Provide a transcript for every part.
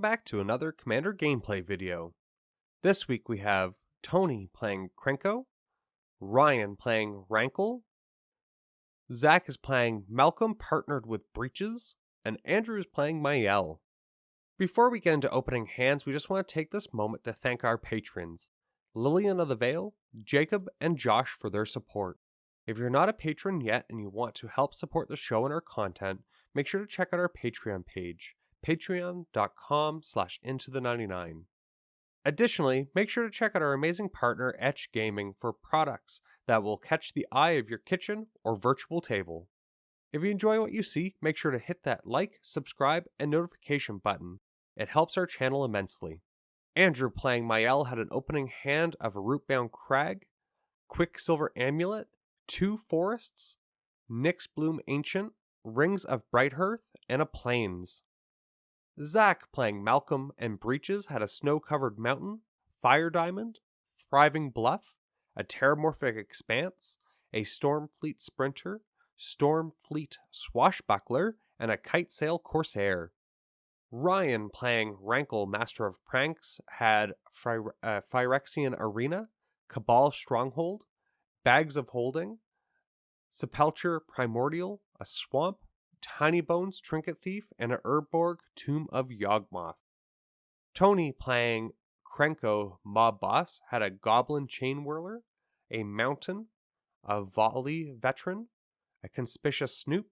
back to another Commander gameplay video. This week we have Toni playing Krenko, Ryan playing Rankle, Zach is playing Malcolm partnered with Breeches, and Andrew is playing Mayael. Before we get into opening hands, we just want to take this moment to thank our patrons, Lillian of the Vale, Jacob, and Josh for their support. If you're not a patron yet and you want to help support the show and our content, make sure to check out our Patreon page, patreon.com/intothe99. Additionally, make sure to check out our amazing partner Etch Gaming for products that will catch the eye of your kitchen or virtual table. If you enjoy what you see, make sure to hit that like, subscribe, and notification button. It helps our channel immensely. Andrew playing Mayael had an opening hand of a Rootbound Crag, Quicksilver Amulet, 2 Forests, Nyxbloom Ancient, Rings of Brighthearth, and a Plains. Zach playing Malcolm and Breeches had a Snow-Covered Mountain, Fire Diamond, Thriving Bluff, a Terramorphic Expanse, a Stormfleet Sprinter, Stormfleet Swashbuckler, and a Kitesail Corsair. Ryan playing Rankle Master of Pranks had Phyrexian Arena, Cabal Stronghold, Bags of Holding, Sepulture Primordial, a Swamp, Tiny Bones Trinket Thief, and a Urborg Tomb of Yawgmoth. Toni playing Krenko Mob Boss had a Goblin Chain Whirler, a Mountain, a Volley Veteran, a Conspicuous Snoop,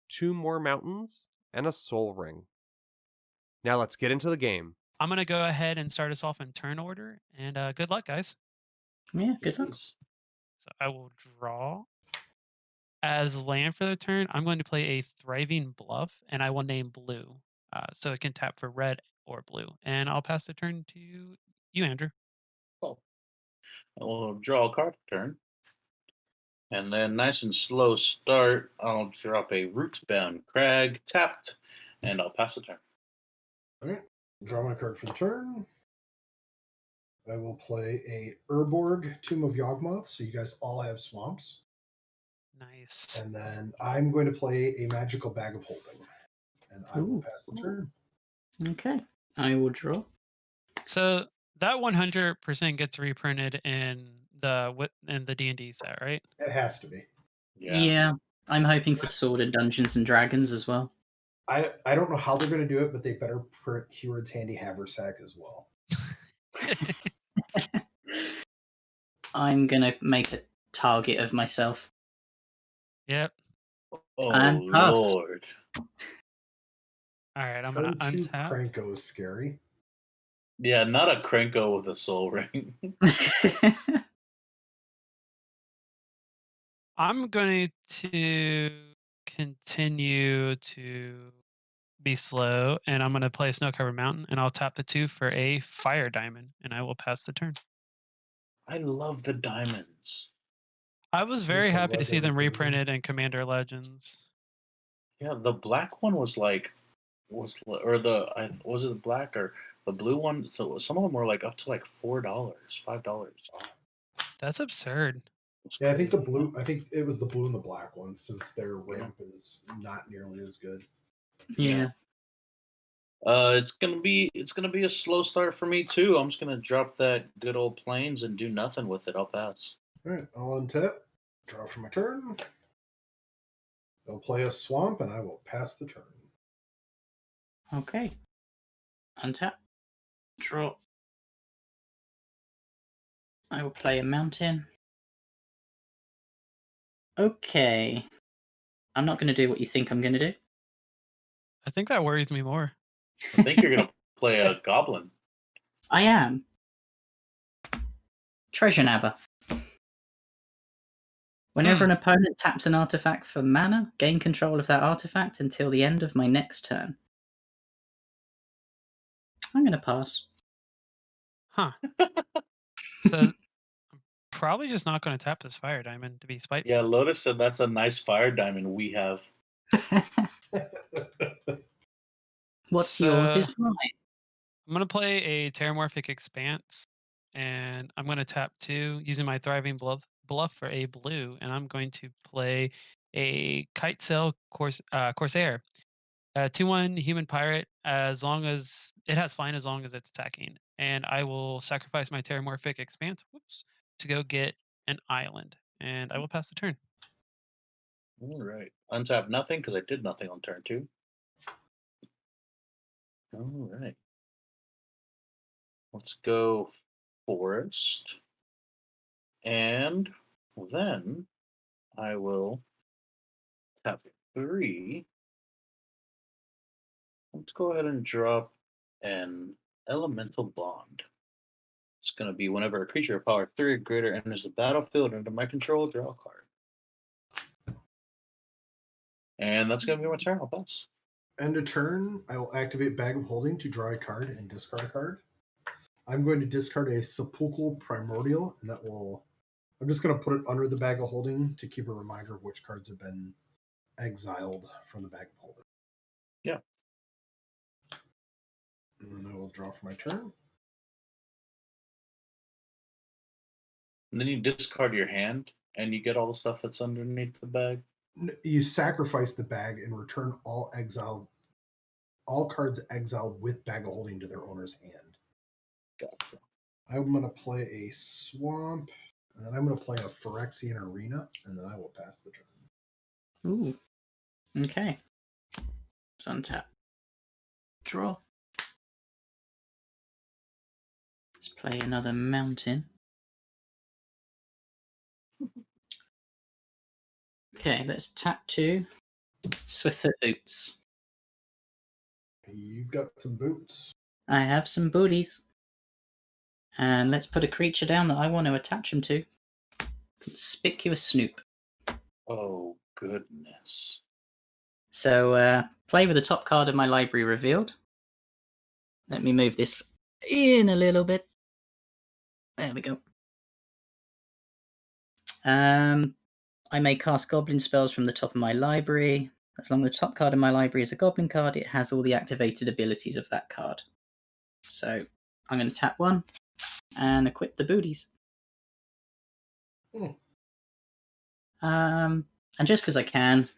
2 more Mountains, and a Soul Ring. Now let's get into the game. I'm going to go ahead and start us off in turn order, and good luck, guys. Yeah, good luck. So I will draw. As land for the turn, I'm going to play a Thriving Bluff, and I will name blue. So it can tap for red or blue. And I'll pass the turn to you, Andrew. Cool. I will draw a card per turn. And then nice and slow start, I'll drop a Rootsbound Crag, tapped, and I'll pass the turn. Okay, draw my card for the turn. I will play a Urborg Tomb of Yawgmoth, so you guys all have swamps. Nice. And then I'm going to play a Magical Bag of Holding. And I will Ooh. pass the turn. Okay, I will draw. So that 100% gets reprinted in the D&D set, right? It has to be. Yeah, I'm hoping for Sworded Dungeons and Dragons as well. I don't know how they're going to do it, but they better print Heward's Handy Haversack as well. I'm going to make a target of myself. Yep. Oh, And pass. Lord. All right, I'm going to Turn 2 untap. Krenko is scary. Yeah, not a Krenko with a soul ring. I'm going to continue to be slow, and I'm going to play a Snow-Covered Mountain, and I'll tap the 2 for a Fire Diamond, and I will pass the turn. I love the diamonds. I was very There's a happy to see them Legend reprinted in Commander Legends. Yeah, the black one was it the black or the blue one? So some of them were like up to like $4, $5. That's absurd. Yeah, I think the blue. I think it was the blue and the black one, since their ramp is not nearly as good. Yeah. It's gonna be a slow start for me too. I'm just gonna drop that good old plains and do nothing with it. I'll pass. All right, I'll untap. Draw for my turn. They'll play a swamp, and I will pass the turn. Okay. Untap. Draw. I will play a mountain. Okay. I'm not going to do what you think I'm going to do. I think that worries me more. I think you're gonna play a goblin. I am. Treasure Nabber. Whenever an opponent taps an artifact for mana, gain control of that artifact until the end of my next turn. I'm going to pass. Huh. So I'm probably just not going to tap this Fire Diamond to be spiteful. Yeah, Lotus said that's a nice fire diamond we have. What's yours is right. I'm going to play a Terramorphic Expanse, and I'm going to tap 2 using my Thriving Bluff for a blue, and I'm going to play a Kitesail Corsair. 2/1 human pirate, as long as it has flying, as long as it's attacking. And I will sacrifice my Terramorphic Expanse, to go get an island, and I will pass the turn. All right. Untap nothing because I did nothing on turn 2. All right. Let's go forest. And then I will tap 3. Let's go ahead and drop an elemental bond. It's going to be whenever a creature of power 3 or greater enters the battlefield under my control, draw a card. And that's going to be my turn. I'll pass. End of turn, I will activate Bag of Holding to draw a card and discard a card. I'm going to discard a Sepulchral Primordial, and I'm just going to put it under the Bag of Holding to keep a reminder of which cards have been exiled from the Bag of Holding. Yeah. And then I will draw for my turn. And then you discard your hand, and you get all the stuff that's underneath the bag. You sacrifice the bag and return all cards exiled with Bag of Holding to their owner's hand. Gotcha. I'm going to play a Swamp, and then I'm going to play a Phyrexian Arena, and then I will pass the turn. Ooh. Okay. Let's untap. Draw. Let's play another mountain. Okay, let's tap 2. Swiftfoot Boots. You've got some boots. I have some booties. And let's put a creature down that I want to attach him to. Conspicuous Snoop. Oh, goodness. So, play with the top card of my library revealed. Let me move this in a little bit. There we go. I may cast goblin spells from the top of my library. As long as the top card of my library is a goblin card, it has all the activated abilities of that card. So I'm going to tap 1 and equip the booties. And just because I can,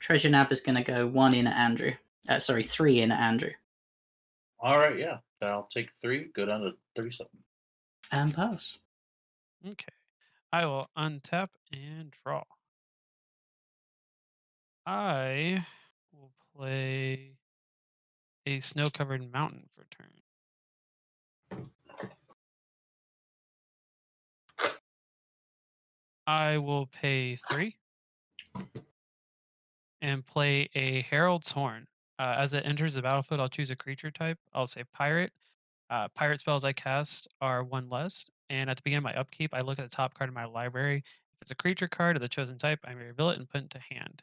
Treasure Nab is going to go 1 in at Andrew. 3 in at Andrew. All right, yeah. I'll take 3, go down to 37. And pass. Okay. I will untap and draw. I will play a snow-covered mountain for turn. I will pay 3 and play a Herald's Horn. As it enters the battlefield, I'll choose a creature type. I'll say Pirate. Pirate spells I cast are 1 less, and at the beginning of my upkeep, I look at the top card of my library. If it's a creature card of the chosen type, I may reveal it and put it to hand.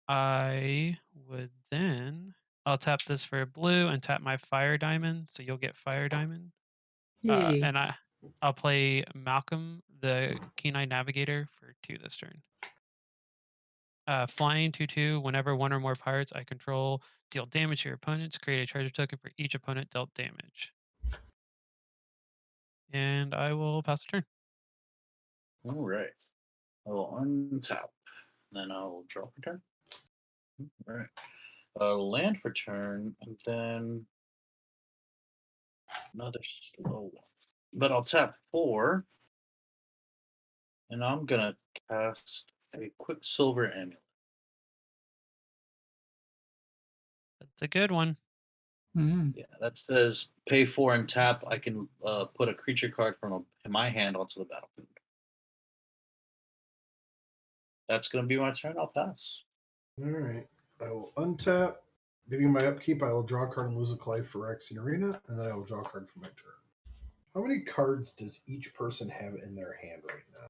I would then I'll tap this for a blue and tap my Fire Diamond, so you'll get Fire Diamond. Yay. And I'll play Malcolm the Keen-Eyed Navigator for 2 this turn. Flying 2/2. Whenever 1 or more pirates I control deal damage to your opponents, create a treasure token for each opponent dealt damage. And I will pass the turn. All right. I will untap. Then I'll draw for turn. All right. Land for turn, and then another slow one. But I'll tap 4, and I'm going to cast a Quicksilver Amulet. That's a good one. Yeah, that says pay 4 and tap. I can put a creature card from my hand onto the battlefield. That's going to be my turn. I'll pass. All right. I will untap. Beginning my upkeep, I will draw a card and lose a clay for Phyrexian Arena, and then I will draw a card for my turn. How many cards does each person have in their hand right now?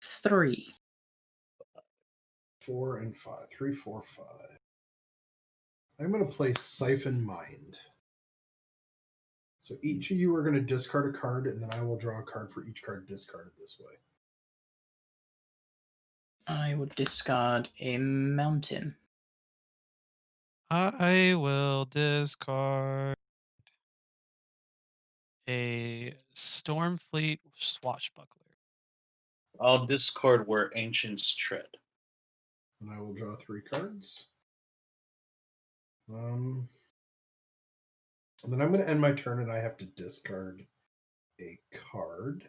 3. 4 and 5. 3, 4, 5. I'm going to play Siphon Mind. So each of you are going to discard a card, and then I will draw a card for each card discarded this way. I would discard a mountain. I will discard a Stormfleet Swashbuckler. I'll discard Where Ancients Tread. And I will draw 3 cards. And then I'm going to end my turn, and I have to discard a card.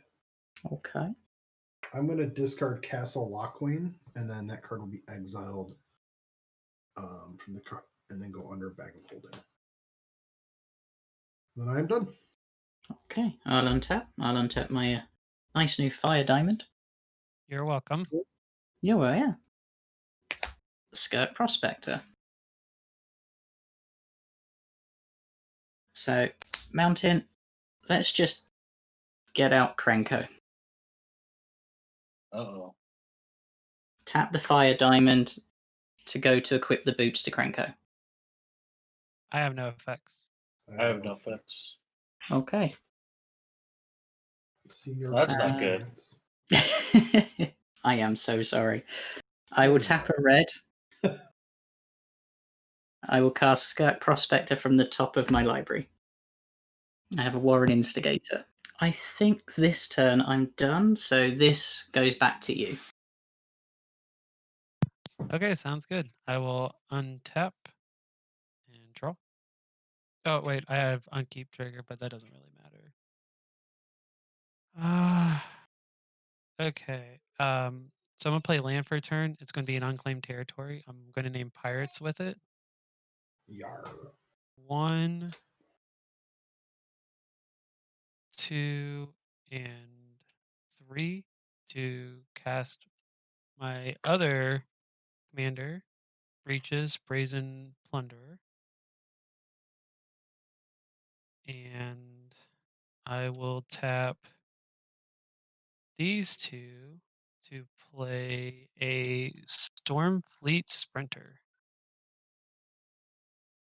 Okay. I'm going to discard Castle Lochwain, and then that card will be exiled from the card, and then go under Bag of Holding. Then I am done. Okay. I'll untap my nice new fire diamond. You're welcome. Yeah, well, yeah. Skirt Prospector. So, Mountain, let's just get out Krenko. Uh-oh. Tap the fire diamond to go to equip the boots to Krenko. I have no effects. I have no effects. Okay. Senior That's not good. I am so sorry. I will tap a red. I will cast Skirt Prospector from the top of my library. I have a Warren Instigator. I think this turn I'm done, so this goes back to you. Okay, sounds good. I will untap and draw. Oh, wait, I have Unkeep trigger, but that doesn't really matter. Okay. So I'm going to play land for a turn. It's going to be an unclaimed territory. I'm going to name pirates with it. Yar. 1, 2, and 3 to cast my other commander, Breeches, Brazen Plunderer. And I will tap these two to play a Stormfleet Sprinter.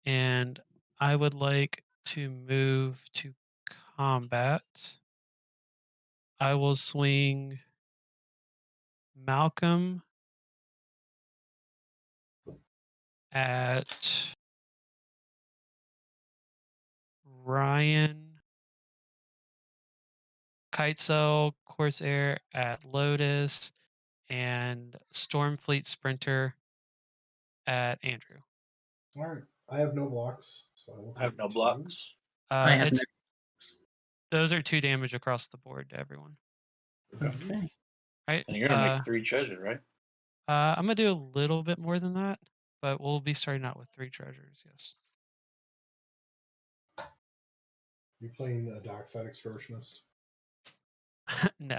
And I would like to move to combat. I will swing Malcolm at Ryan, Kitesail Corsair at Lotus, and Stormfleet Sprinter at Andrew. All right. I have no blocks, so I will I have take no 2. blocks. I have It's those are 2 damage across the board to everyone. Okay. Right? And you're gonna make 3 treasure, right? I'm gonna do a little bit more than that, but we'll be starting out with 3 treasures. Yes. You're playing a Dockside Excursionist? No.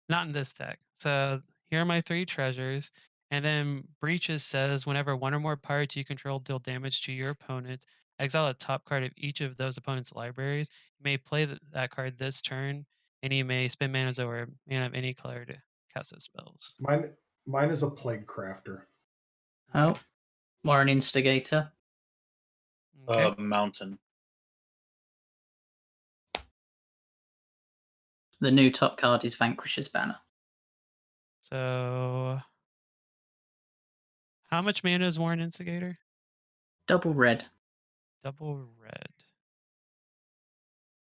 Not in this deck. So here are my 3 treasures. And then Breeches says whenever one or more pirates you control deal damage to your opponent, exile a top card of each of those opponents' libraries. You may play that card this turn, and you may spend mana or mana of any color to cast those spells. Mine is a Plague Crafter. Oh, Warren Instigator. Okay. Mountain. The new top card is Vanquisher's Banner. So how much mana is Warren Instigator? Double red. Double red.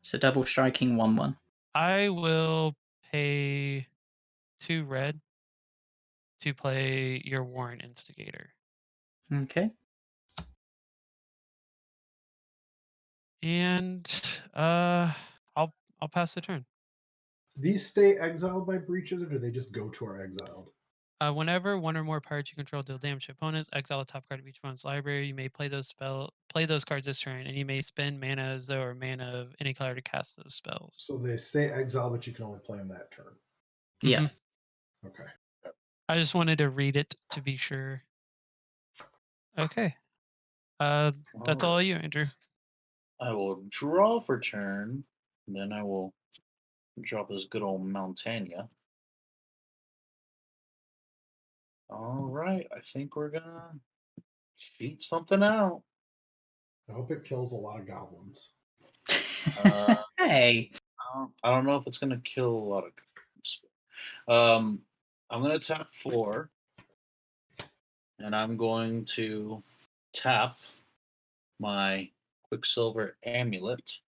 So double striking 1/1. I will pay 2 red to play your Warren Instigator. Okay. And I'll pass the turn. These stay exiled by Breeches, or do they just go to our exiled? Whenever one or more pirates you control deal damage to opponents, exile a top card of each opponent's library. You may play those cards this turn, and you may spend mana as though or mana of any color to cast those spells. So they stay exiled, but you can only play them that turn. Yeah. Mm-hmm. Okay. I just wanted to read it to be sure. Okay. That's all you, Andrew. I will draw for turn, and then I will drop this good old Montania. All right, I think we're gonna cheat something out. I hope it kills a lot of goblins. Hey. I don't know if it's gonna kill a lot of goblins. I'm gonna tap 4, and I'm going to tap my Quicksilver Amulet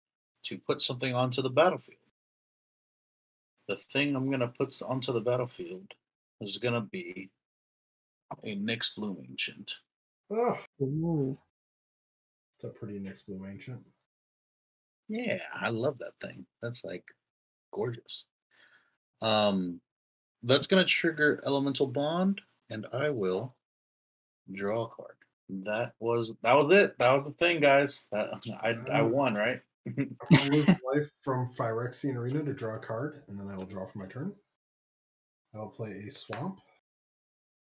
to put something onto the battlefield. The thing I'm going to put onto the battlefield is going to be a Nyx Bloom Ancient. Oh, Ooh. it's a pretty Nyxbloom Ancient. Yeah, I love that thing. That's like gorgeous. That's gonna trigger Elemental Bond, and I will draw a card. That was it. That was the thing, guys. I won, right? I'm going to lose life from Phyrexian Arena to draw a card, and then I will draw for my turn. I will play a Swamp.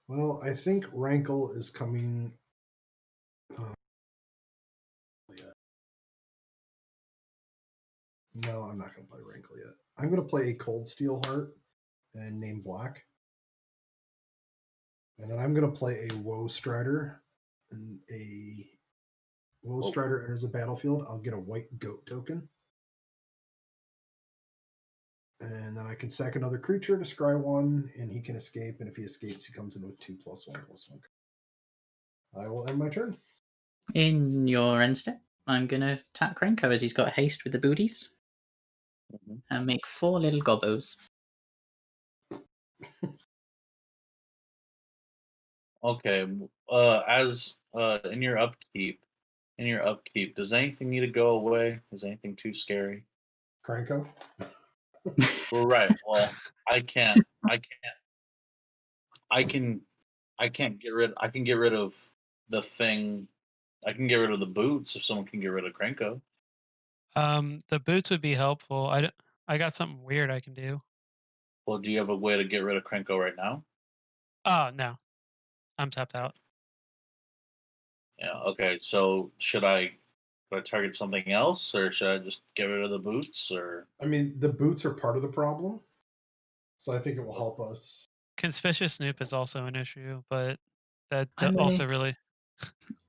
Well, I think Rankle is coming. Yeah. No, I'm not going to play Rankle yet. I'm going to play a Cold Steel Heart and name Black. And then I'm going to play a Woe Strider. And a Woe Strider enters the battlefield. I'll get a white goat token. And then I can sack another creature to scry 1, and he can escape. And if he escapes, he comes in with 2+1/+1. I will end my turn. In your end step, I'm going to tap Krenko as he's got haste with the booties and make 4 little gobbos. Okay. As in your upkeep, does anything need to go away? Is anything too scary? Krenko. Well, right. Well, I can't. I can get rid. I can get rid of the thing. I can get rid of the boots if someone can get rid of Krenko. The boots would be helpful. I got something weird I can do. Well, do you have a way to get rid of Krenko right now? Oh no, I'm tapped out. Yeah. Okay. So should I target something else, or should I just get rid of the boots? Or I mean, the boots are part of the problem, so I think it will help us. Conspicuous Snoop is also an issue, but that I mean, also really.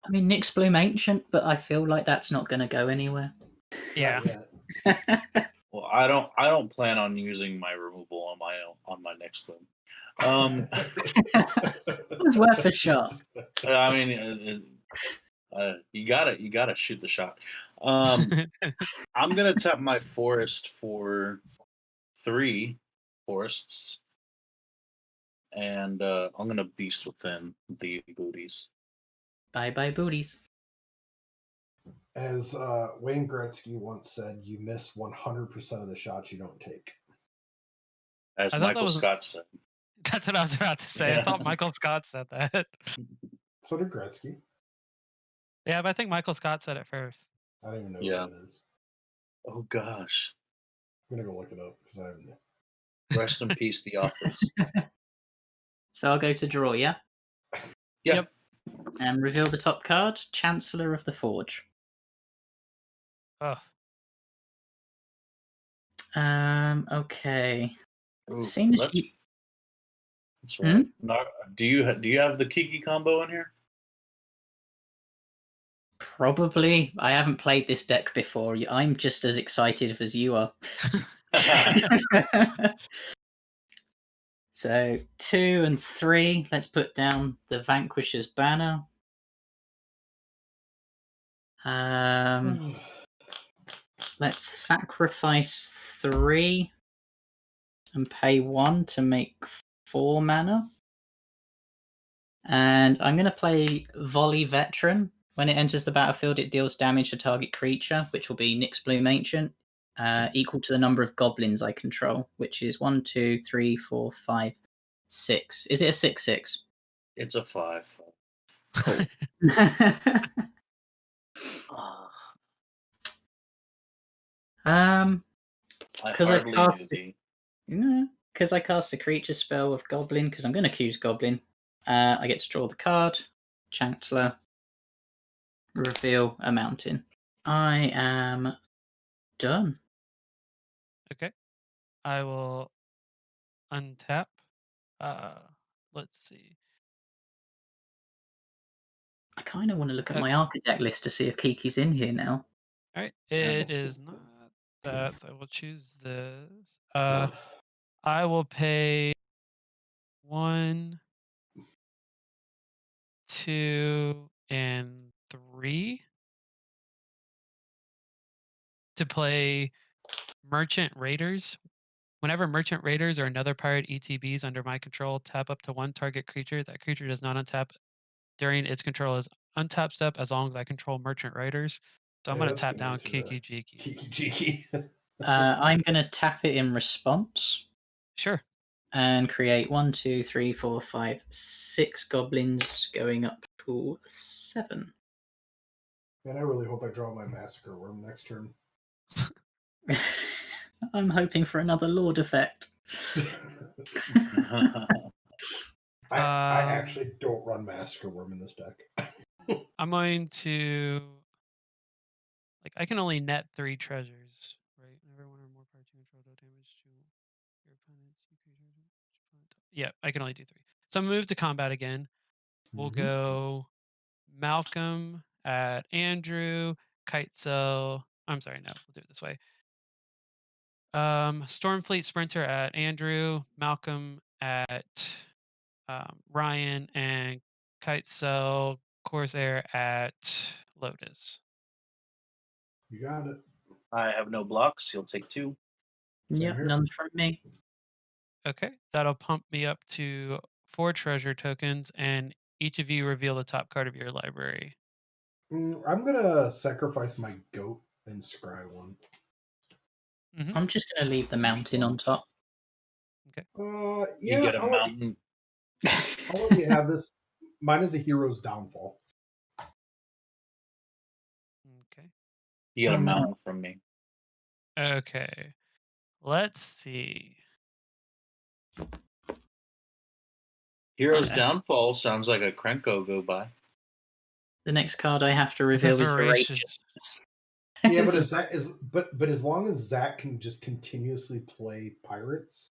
I mean, Nyxbloom Ancient, but I feel like that's not going to go anywhere. Yeah. Not yet. well, I don't plan on using my removal on my next boom. It was worth a shot. I mean, you gotta shoot the shot. I'm gonna tap my forest for 3 forests, and I'm gonna beast within the booties. Bye bye booties. As Wayne Gretzky once said, you miss 100% of the shots you don't take. As I thought that Michael was- Scott said. That's what I was about to say. I thought Michael Scott said that. So did Gretzky. Yeah, but I think Michael Scott said it first. I don't even know Yeah. who that is. Oh gosh. I'm gonna go look it up because I haven't. Rest in peace, The Office. So I'll go to draw, yeah? Yeah. Yep. And reveal the top card, Chancellor of the Forge. Ugh. Okay. Oof, Seeing as that's, you... that's right. Do you have the Kiki combo in here? Probably. I haven't played this deck before. I'm just as excited as you are. So 2 and 3. Let's put down the Vanquisher's banner. Let's sacrifice 3 and pay 1 to make 4 mana. And I'm going to play Volley Veteran. When it enters the battlefield, it deals damage to target creature, which will be Nyxbloom Ancient, equal to the number of goblins I control, which is 1, 2, 3, 4, 5, 6. Is it a 6/6? It's a 5. Cool. Because I've cast because I cast a creature spell with Goblin, because I'm going to choose Goblin. I get to draw the card, Chancellor, reveal a mountain. I am done. Okay. I will untap. Let's see. I kind of want to look at my architect list to see if Kiki's in here now. All right. It is not that, so I will choose this. I will pay 1, 2, and 3 to play Merchant Raiders. Whenever Merchant Raiders or another pirate ETBs under my control tap up to 1 target creature, that creature does not untap during its control is untap step as long as I control merchant riders. So I'm Yeah, going to that's tap gonna down get you Kiki Jiki. Kiki Jiki. I'm going to tap it in response Sure. and create 1, 2, 3, 4, 5, 6 goblins going up to 7. Man, I really hope I draw my Massacre Worm next turn. I'm hoping for another Lord effect. I actually don't run Massacre Worm in this deck. I'm going to I can only net 3 treasures, right? Whenever one or more parts you control deal damage to your opponents, you can yeah, I can only do 3. So I'm move to combat again. We'll go Malcolm at Andrew, Kitesel. I'm sorry, no, we'll do it this way. Stormfleet Sprinter at Andrew, Malcolm at Ryan, and Kitesel Corsair at Lotus. You got it. I have no blocks. You'll take 2. Yep, here. none from me. Okay, that'll pump me up to 4 treasure tokens, and each of you reveal the top card of your library. I'm gonna sacrifice my goat and scry one. I'm just going to leave the mountain on top. You Yeah, get a mountain. I'll let you have this. Mine is a hero's downfall. Okay. You get a Oh, no. mountain from me. Okay. Let's see. Hero's Okay. downfall sounds like a Krenko go by. The next card I have to The reveal is voracious. Voracious. Yeah, but but as long as Zach can just continuously play pirates,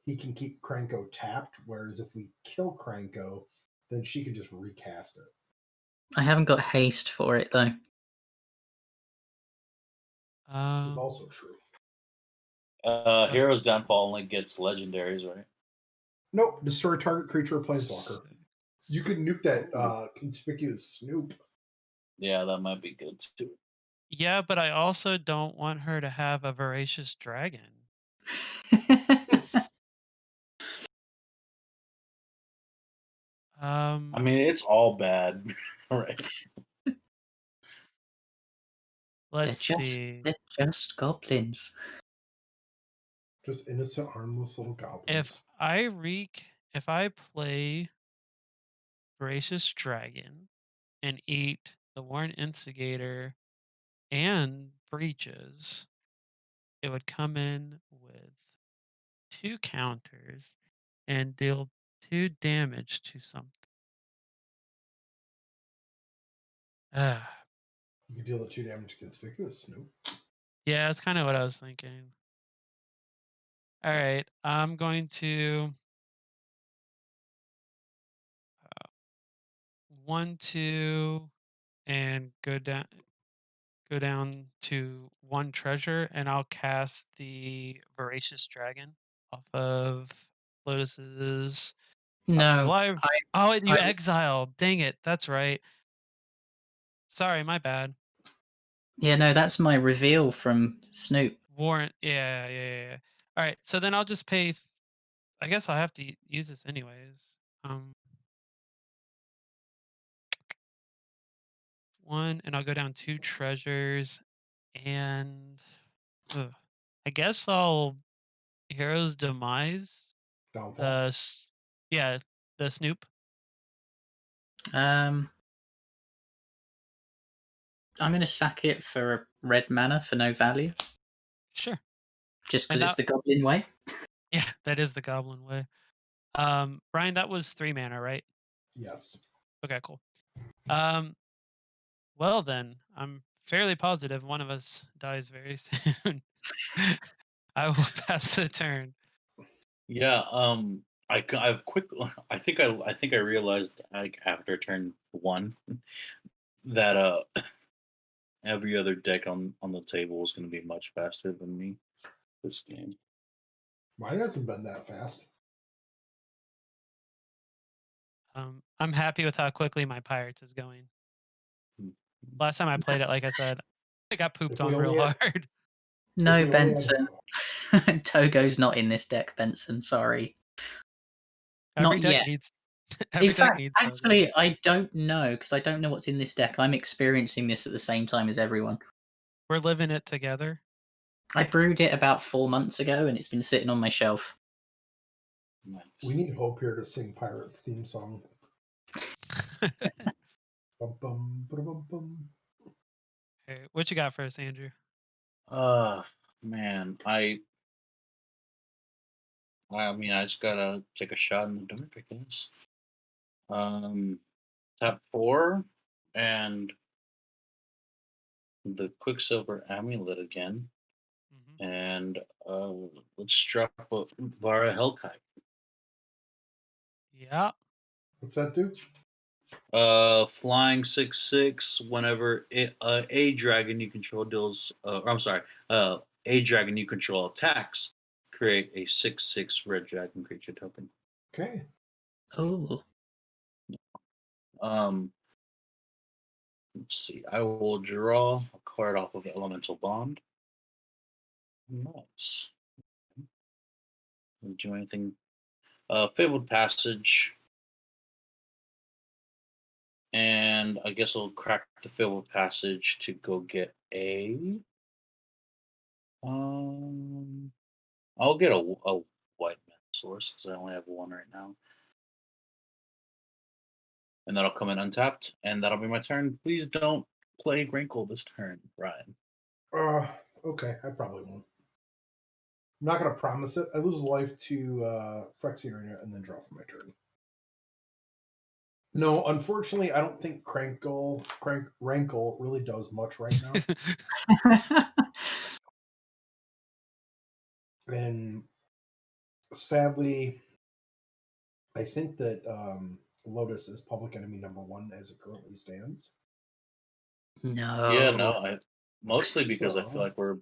he can keep Krenko tapped. Whereas if we kill Krenko, then she can just recast it. I haven't got haste for it, though. This is also true. Hero's downfall only gets legendaries, right? Nope, destroy target creature or planeswalker. You could nuke that conspicuous Snoop. Yeah, that might be good too. Yeah, but I also don't want her to have a voracious dragon. I mean, it's all bad, right? Let's see. They're just goblins. Just innocent, harmless little goblins. If I play voracious dragon and eat the Warren Instigator and Breeches, it would come in with 2 counters and deal 2 damage to something. You can deal the 2 damage to conspicuous Snoop. Yeah, that's kind of what I was thinking. All right, I'm going to 1, 2, and go down to 1 treasure, and I'll cast the voracious dragon off of Lotus's No, Oh, and you I- exiled. Dang it. That's right. Sorry, my bad. yeah, no, that's my reveal from Snoop. Warrant. Yeah. All right. So then I'll just pay. I guess I'll have to use this anyways. 1, and I'll go down 2 treasures, and I guess I'll Hero's Demise. Downfall. Yeah, the Snoop. I'm going to sack it for a red mana for no value. Sure. Just And because it's the goblin way. Yeah, that is the goblin way. Brian, that was 3 mana, right? Yes. Okay, cool. Well then, I'm fairly positive one of us dies very soon. I will pass the turn. Yeah. I've quick. I think I realized like after turn 1 that every other deck on the table is going to be much faster than me this game. Mine hasn't been that fast. I'm happy with how quickly my Pirates is going. Last time I played it, like I said, I got pooped on real hard. No, Benson. Togo's not in this deck, Benson. Sorry. Every Not deck yet. needs Every In deck fact, needs actually, I don't know because I don't know what's in this deck. I'm experiencing this at the same time as everyone. We're living it together. I brewed it about 4 months ago, and it's been sitting on my shelf. Nice. We need Hope here to sing Pirates theme song. Bum, bum, ba-da-bum, bum. Hey, what you got for us, Andrew? Man, I mean, I just gotta take a shot in the dark, I guess. Tap 4 and the Quicksilver Amulet again, Mhm. and let's drop a Vara Hellkite. Yeah. What's that do? Flying 6/6. Whenever a dragon you control deals, I'm sorry, a dragon you control attacks, create a 6/6 red dragon creature token. Okay. Oh, Let's see. I will draw a card off of Elemental Bond. Nice. Didn't do anything. Fabled Passage. And I guess I'll crack the Fabled Passage to go get a. I'll get a white mana source because I only have one right now. And that'll come in untapped, and that'll be my turn. Please don't play Rankle this turn, Brian. Okay, I probably won't. I'm not gonna promise it. I lose life to Phyrexian Arena and then draw for my turn. No, unfortunately, I don't think Rankle really does much right now. And sadly, I think that Lotus is public enemy #1 as it currently stands. no. Yeah, no, mostly because I feel So- like we're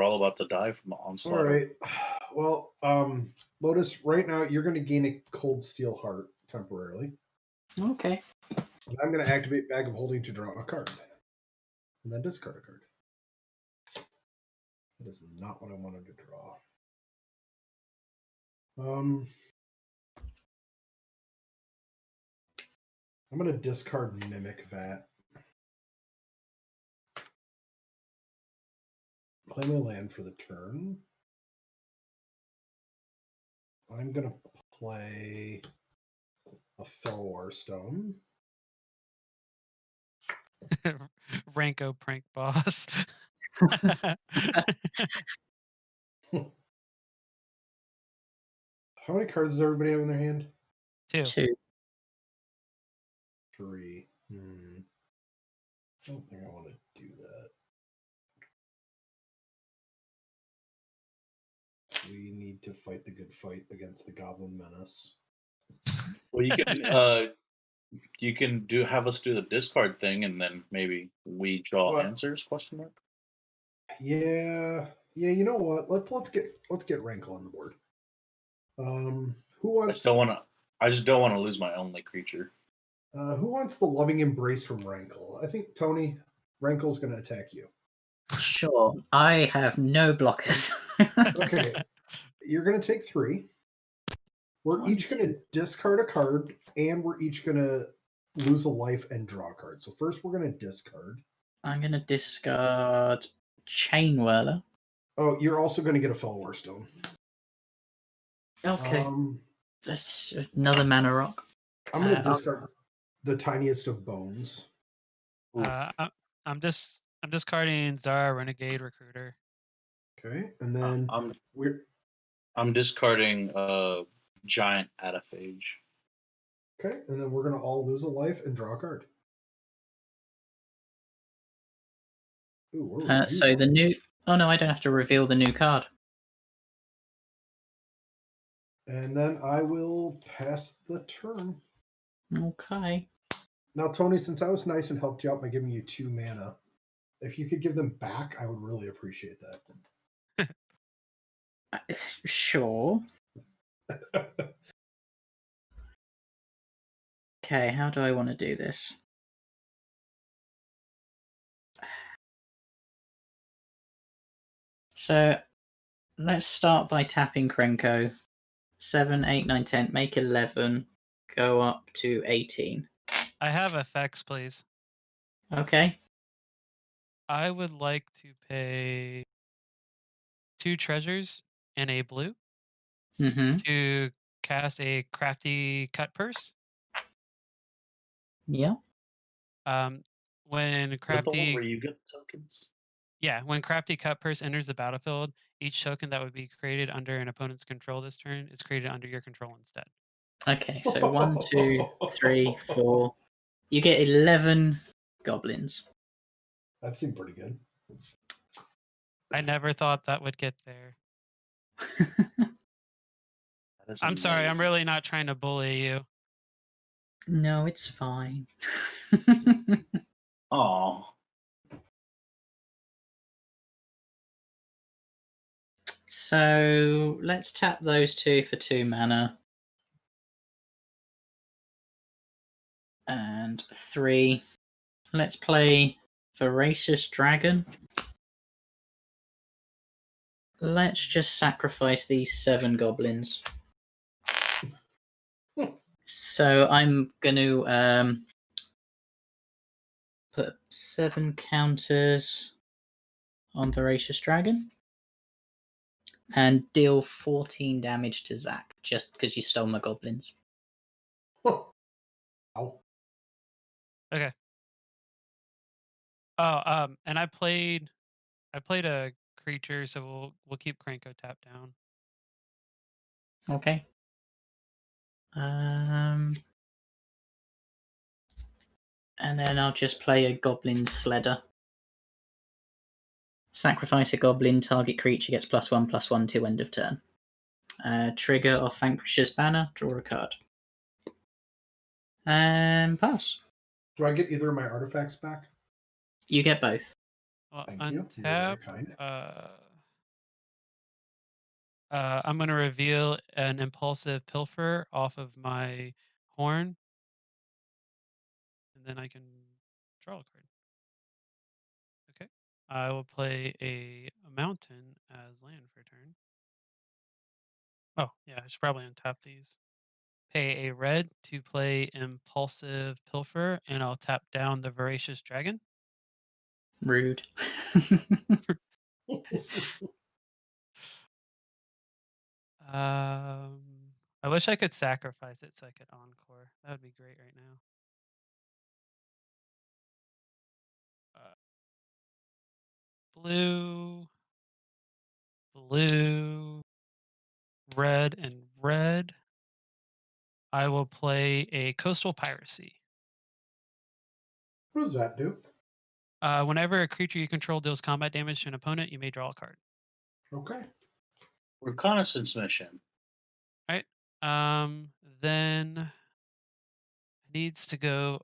all about to die from the onslaught. All right. Well, Lotus, right now you're going to gain a Cold Steel Heart temporarily. Okay. And I'm going to activate Bag of Holding to draw a card. And then discard a card. That is not what I wanted to draw. I'm going to discard Mimic Vat. Play my land for the turn. I'm going to play a Felwar Stone. Ranko prank boss. How many cards does everybody have in their hand? 2. 2. 3. I don't think I want to do that. We need to fight the good fight against the Goblin Menace. Well, you can have us do the discard thing, and then maybe we draw What? answers? Question mark. Yeah. You know what? Let's get Rankle on the board. Who I wants? just don't want to lose my only creature. Who wants the Loving Embrace from Rankle? I think Toni. Rankle's going to attack you. Sure. I have no blockers. Okay. You're going to take 3. We're each going to discard a card, and we're each going to lose a life and draw a card. So first, we're going to discard. I'm going to discard Chain Whirler. Oh, you're also going to get a Felwar Stone. Okay. That's another mana rock. I'm going to discard the Tiniest of Bones. I'm discarding Zara Renegade Recruiter. Okay, and then I'm discarding Giant Ataphage. Okay, and then we're going to all lose a life and draw a card. Ooh, So the new... Oh no, I don't have to reveal the new card. And then I will pass the turn. Okay. Now, Toni, since I was nice and helped you out by giving you 2 mana, if you could give them back, I would really appreciate that. Sure. Okay, how do I want to do this? So let's start by tapping Krenko. 7, 8, 9, 10, make 11. go up to 18. I have effects, please. Okay. I would like to pay 2 treasures and a blue Mm-hmm. to cast a crafty cut purse. Yeah. When Is that the one crafty where you get the tokens? when crafty cut purse enters the battlefield, each token that would be created under an opponent's control this turn is created under your control instead. Okay, so 1, 2, 3, 4. You get 11 goblins. That seemed pretty good. I never thought that would get there. That is I'm sorry, I'm amazing. really not trying to bully you. No, it's fine. Aw. So let's tap those 2 for 2 mana. And 3. Let's play Voracious Dragon. Let's just sacrifice these 7 goblins. So I'm going to put 7 counters on Voracious Dragon and deal 14 damage to Zach just because you stole my goblins. Ow. Okay. Oh, and I played a creature, so we'll keep Krenko tapped down. Okay. And then I'll just play a Goblin Sledder. Sacrifice a goblin, target creature gets +1/+1 to end of turn. Trigger off Vanquisher's banner, draw a card. And pass. Do I get either of my artifacts back? You get both. Well, Thank you. You're very untap. kind. I'm going to reveal an impulsive pilfer off of my horn, and then I can draw a card. Okay. I will play a mountain as land for turn. Oh, yeah, I should probably untap these. Pay a red to play impulsive pilfer, and I'll tap down the voracious dragon. Rude. I wish I could sacrifice it so I could encore. That would be great right now. Blue, blue, red, and red. I will play a coastal piracy. What does that do? Whenever a creature you control deals combat damage to an opponent, you may draw a card. Okay. Reconnaissance mission. Right? Then needs to go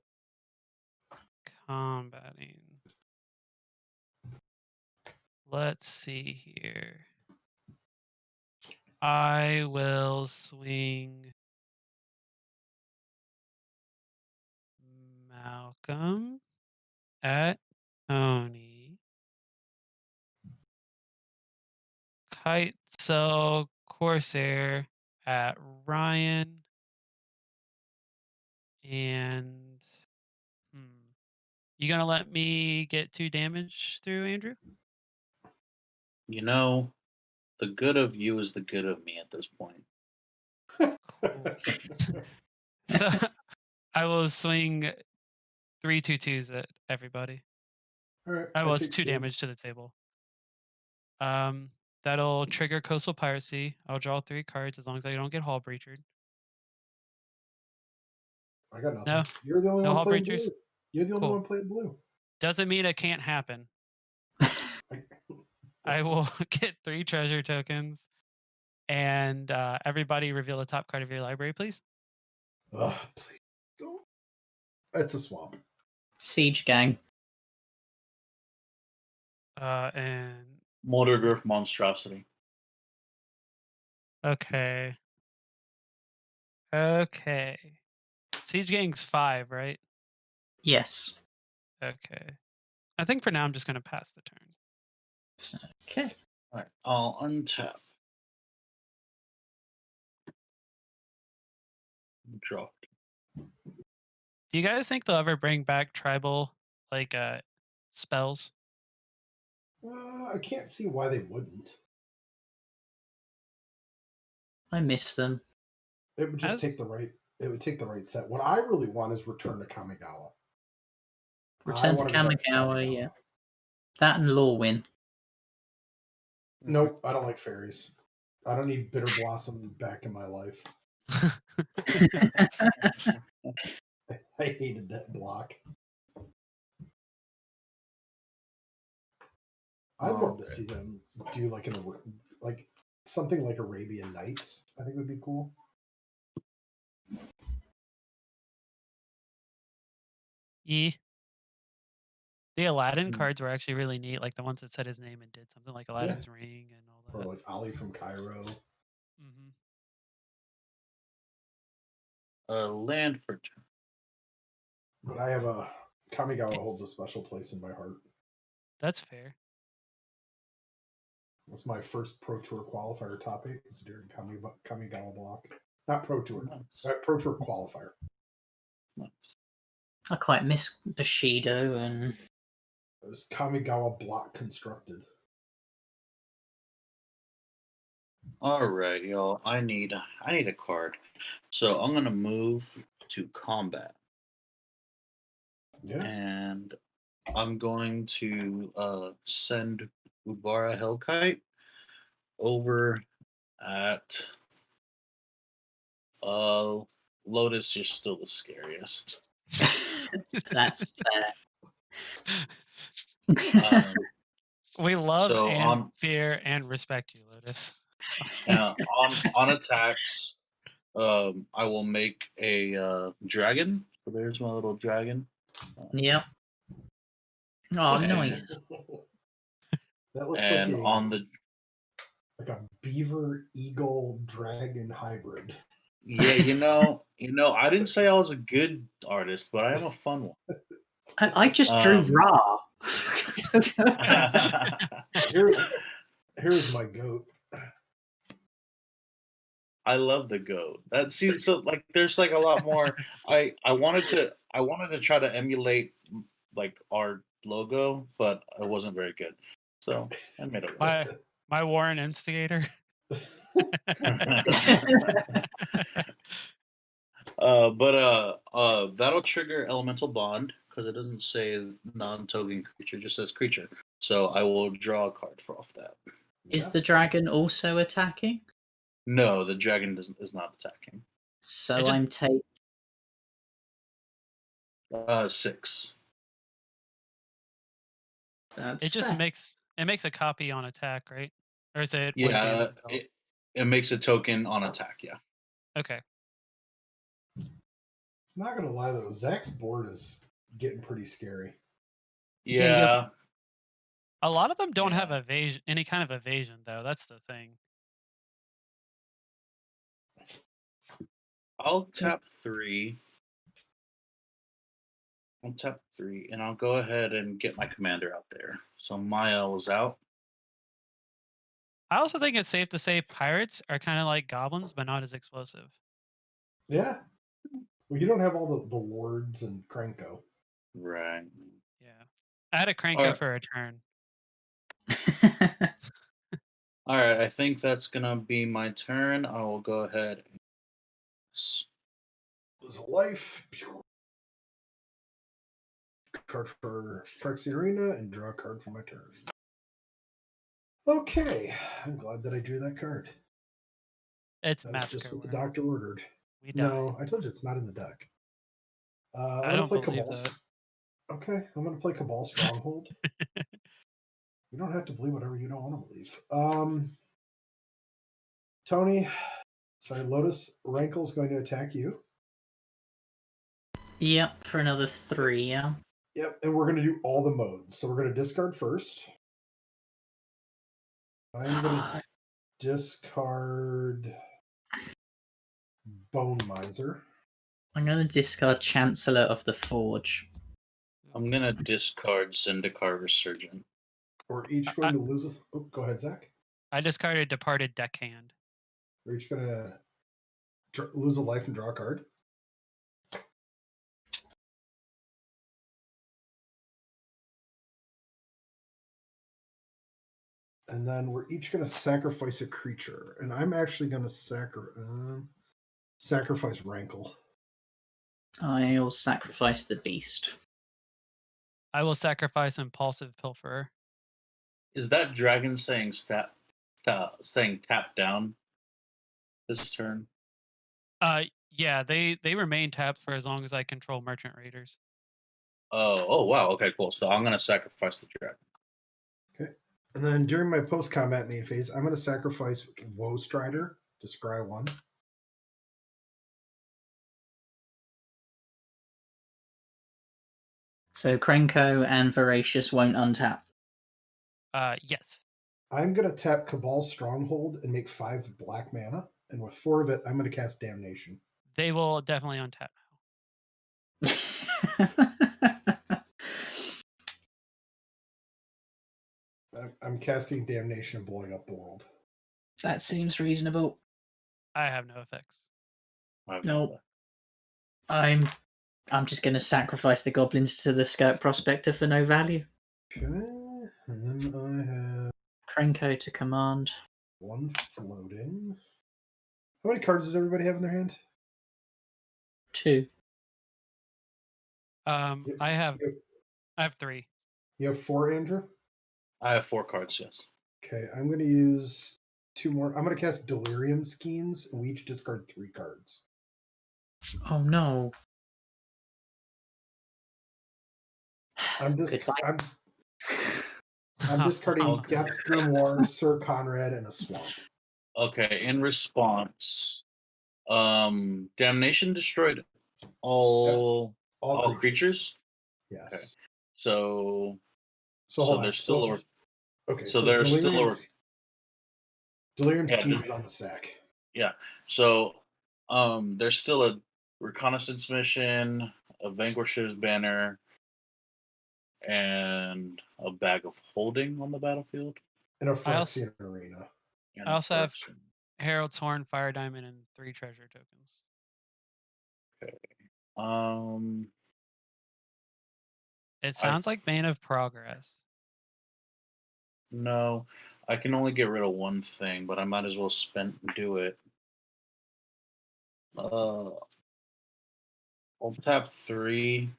combating. Let's see here. I will swing Malcolm at Toni. Kite Cell Corsair at Ryan. And you gonna let me get 2 damage through, Andrew? You know, the good of you is the good of me at this point. Cool. So I will swing 3 2/2s at everybody. All right. I was take 2 2. damage to the table. That'll trigger Coastal Piracy. I'll draw 3 cards as long as I don't get Hall Breachered. I got nothing. No, You're the only no one Hall playing Breachers? blue. You're the only Cool. one playing blue. Doesn't mean it can't happen. I will get 3 treasure tokens, and everybody reveal the top card of your library, please. Ugh, please don't. It's a swamp. Siege Gang. And Motor Girth Monstrosity. okay. Siege Gang's 5, right? Yes. Okay. I think for now I'm just gonna pass the turn. Okay. All right, I'll untap. Draw. Do you guys think they'll ever bring back tribal like spells? I can't see why they wouldn't. I miss them. It would just As take the right. It would take the right set. What I really want is Return to Kamigawa. I Return to wanna go back to Kamigawa, yeah. That and Lorwyn. Nope, I don't like fairies. I don't need Bitter Blossom back in my life. I hated that block. I'd love to see them do like like something like Arabian Nights. I think would be cool. Yeah. The Aladdin cards were actually really neat, like the ones that said his name and did something like Aladdin's ring and all Or that. like Ali from Cairo. Land for turn. But I have a Kamigawa holds a special place in my heart. That's fair. That's my first Pro Tour qualifier top 8 was during Kamigawa block. Not Pro Tour. Nice. Pro Tour qualifier. I quite miss Bushido and It was Kamigawa block constructed. All right, y'all. I need a card, so I'm gonna move to combat, Yeah. and I'm going to send Ubara Hellkite over at Lotus. You're still the scariest. that's Um, We love So and on- fear and respect you, Lotus. on attacks, I will make a dragon. So there's my little dragon. Yep. Oh, And- nice. That looks And like on the a beaver eagle dragon hybrid. yeah, you know, I didn't say I was a good artist, but I am a fun one. I just drew Ra. Here's my goat. I love the goat. So like there's like a lot more. I wanted to try to emulate like our logo, but it wasn't very good. So I made it work. My Warren Instigator. That'll trigger elemental bond because it doesn't say non-token creature, it just says creature. So I will draw a card off that. Is the dragon also attacking? No, the dragon is not attacking. So just- I'm taking 6. It just makes a copy on attack, right? Or is it? one Yeah, damage called? it makes a token on attack. Yeah. Okay. Not gonna lie though, Zach's board is getting pretty scary. Yeah. A lot of them don't Yeah. have evasion, any kind of evasion, though. That's the thing. I'll tap 3. I'll tap 3, and I'll go ahead and get my commander out there. So Mayael is out. I also think it's safe to say pirates are kind of like goblins, but not as explosive. Yeah. Well, you don't have all the lords and Krenko. Right. Yeah. I had a Krenko Alright. for a turn. All right, I think that's gonna be my turn. I will go ahead. Lose a life. Card for Phyrexian Arena and draw a card for my turn. Okay, I'm glad that I drew that card. It's That's Massacre. just what the Worm. doctor ordered. We died. No, I told you it's not in the deck. I'm I gonna don't play believe Cabal. that. Okay, I'm gonna play Cabal Stronghold. You don't have to believe whatever you don't want to believe. Toni, sorry, Lotus Rankle's going to attack you. Yep, for another 3, yeah. Yep, and we're going to do all the modes. So we're going to discard first. I'm going to discard Bone Miser. I'm going to discard Chancellor of the Forge. I'm gonna discard Zendikar Resurgent. We're each going to lose a... Oh, go ahead, Zach. I discarded Departed Deckhand. We're each going to lose a life and draw a card. And then we're each going to sacrifice a creature. And I'm actually going to sacrifice Rankle. I'll sacrifice the beast. I will sacrifice Impulsive Pilferer. Is that dragon saying saying tap down this turn? Yeah, they remain tapped for as long as I control Merchant Raiders. Oh, wow. Okay, cool. So I'm gonna sacrifice the dragon. Okay. And then during my post-combat main phase, I'm going to sacrifice Woe Strider to scry 1. So Krenko and Voracious won't untap. Yes. I'm going to tap Cabal Stronghold and make 5 black mana. And with 4 of it, I'm going to cast Damnation. They will definitely untap I'm casting Damnation and blowing up the world. That seems reasonable. I have no effects. Nope. I'm just going to sacrifice the goblins to the Skirt Prospector for no value. Okay. And then I have Krenko to command. 1 floating. How many cards does everybody have in their hand? 2. I have 3. You have 4, Andrew? I have 4 cards, yes. Okay, I'm going to use 2 more. I'm going to cast Delirium Schemes, and we each discard 3 cards. Oh no. I'm Goodbye. I'm discarding Okay. Geth's Grimoire, Sir Conrad, and a Swamp. Okay, in response, Damnation destroyed all creatures. Yes. Okay. So hold on. there's still okay. So there's still Delirium Yeah, Schemes is on the stack. Yeah. So there's still a reconnaissance mission, a Vanquisher's banner, and a bag of holding on the battlefield. And a Phyrexian Arena. I also have Herald's Horn, Fire Diamond, and 3 treasure tokens. Okay. It sounds like Bane of Progress. No, I can only get rid of one thing, but I might as well do it. I'll tap 3,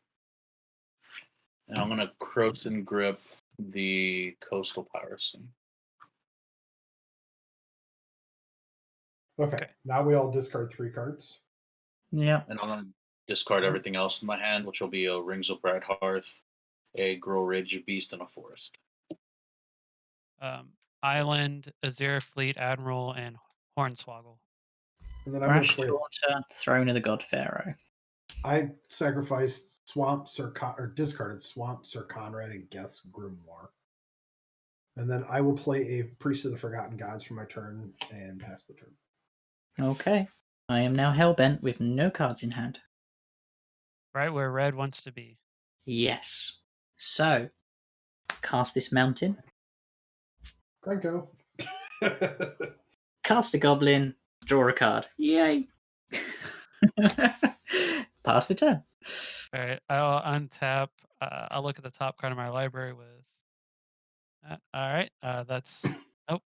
and I'm gonna Croson Grip the Coastal Piracy. Okay. Now we all discard 3 cards. Yeah. And I'm gonna discard everything else in my hand, which will be a Rings of Bright Hearth, a Grow Rage Beast, and a Forest. Island, Azir Fleet Admiral, and Hornswoggle. And then I'm going to Rash play Taunter, Throne of the God Pharaoh. I sacrificed discarded Swamp, Sir Conrad, and Geth's Grimoire. And then I will play a Priest of the Forgotten Gods for my turn and pass the turn. Okay. I am now hellbent with no cards in hand. Right where red wants to be. Yes. So, cast this mountain. Krenko. Cast a goblin. Draw a card. Yay! Pass the turn. All right, I'll untap. I'll look at the top card of my library with that. All right, that's nope.